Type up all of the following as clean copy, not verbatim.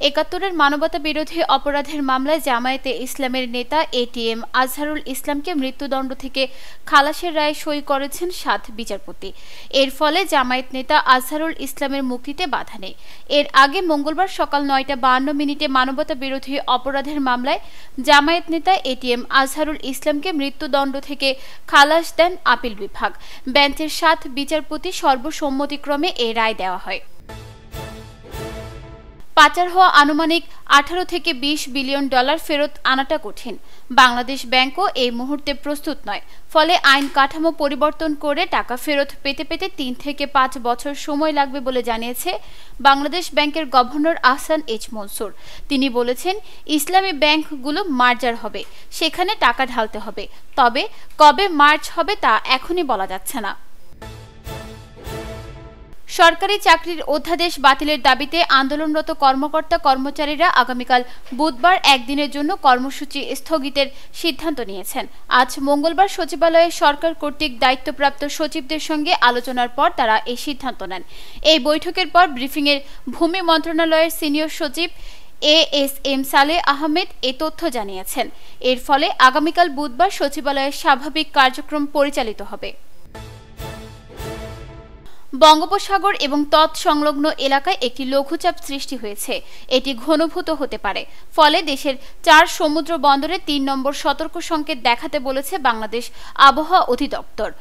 ৭১-এর মানবতা বিরোধী অপরাধের মামলায় জামায়াতে ইসলামের নেতা এটিএম আজহারুল ইসলামকে মৃত্যুদণ্ড থেকে খালাসের রায়ে সই করেছেন ৭ বিচারপতি। এর ফলে জামায়াত নেতা আজহারুল ইসলামের মুক্তিতে বাধা নেই। এর আগে মঙ্গলবার সকাল ৯টা ৫২ মানবতা বিরোধী অপরাধের মামলায় জামায়াত নেতা এটিএম আজহারুল ইসলামকে মৃত্যুদণ্ড থেকে খালাস দেন আপিল বিভাগ। বেঞ্চের ৭ বিচারপতি সর্বসম্মতিক্রমে এই রায় দেওয়া হয়। পাচার হওয়া আনুমানিক ১৮ থেকে ২০ বিলিয়ন ডলার ফেরত আনাটা কঠিন। বাংলাদেশ ব্যাংকও এই মুহূর্তে প্রস্তুত নয়। ফলে আইন কাঠামো পরিবর্তন করে টাকা ফেরত পেতে পেতে ৩ থেকে ৫ বছর সময় লাগবে বলে জানিয়েছে বাংলাদেশ ব্যাংকের গভর্নর আহসান এইচ মনসুর। তিনি বলেছেন, ইসলামী ব্যাংকগুলো মার্জার হবে, সেখানে টাকা ঢালতে হবে, তবে কবে মার্জ হবে তা এখনই বলা যাচ্ছে না। সরকারি চাকরির অধ্যাদেশ বাতিলের দাবিতে আন্দোলনরত কর্মকর্তা কর্মচারীরা আগামীকাল বুধবার একদিনের জন্য কর্মসূচি স্থগিতের সিদ্ধান্ত নিয়েছেন। আজ মঙ্গলবার সচিবালয়ে সরকার কর্তৃক দায়িত্বপ্রাপ্ত সচিবদের সঙ্গে আলোচনার পর তারা এই সিদ্ধান্ত নেন। এই বৈঠকের পর ব্রিফিংয়ে ভূমি মন্ত্রণালয়ের সিনিয়র সচিব এএসএম সালেহ আহমেদ এ তথ্য জানিয়েছেন। এর ফলে আগামীকাল বুধবার সচিবালয়ের স্বাভাবিক কার্যক্রম পরিচালিত হবে। বঙ্গোপসাগর এবং তৎসংলগ্ন এলাকায় একটি লঘুচাপ সৃষ্টি হয়েছে। এটি ঘনীভূত হতে পারে। ফলে দেশের ৪ সমুদ্র বন্দরে ৩ নম্বর সতর্ক সংকেত দেখাতে বলেছে বাংলাদেশ আবহাওয়া অধিদপ্তর।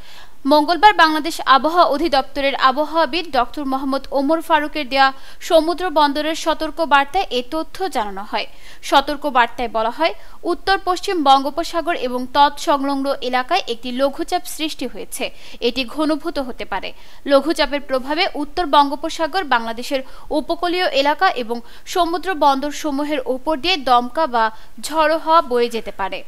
মঙ্গলবার বাংলাদেশ আবহাওয়া অধিদপ্তরের আবহাওয়াবিদ ডক্টর মোহাম্মদ ওমর ফারুকের দেয়া সমুদ্র বন্দরের সতর্ক বার্তায় এ তথ্য জানানো হয়। সতর্ক বার্তায় বলা হয়, উত্তর পশ্চিম বঙ্গোপসাগর এবং তৎসংলগ্ন এলাকায় একটি লঘুচাপ সৃষ্টি হয়েছে। এটি ঘনীভূত হতে পারে। লঘুচাপের প্রভাবে উত্তর বঙ্গোপসাগর, বাংলাদেশের উপকূলীয় এলাকা এবং সমুদ্র বন্দরসমূহের ওপর দিয়ে দমকা বা ঝড়ো হাওয়া বয়ে যেতে পারে।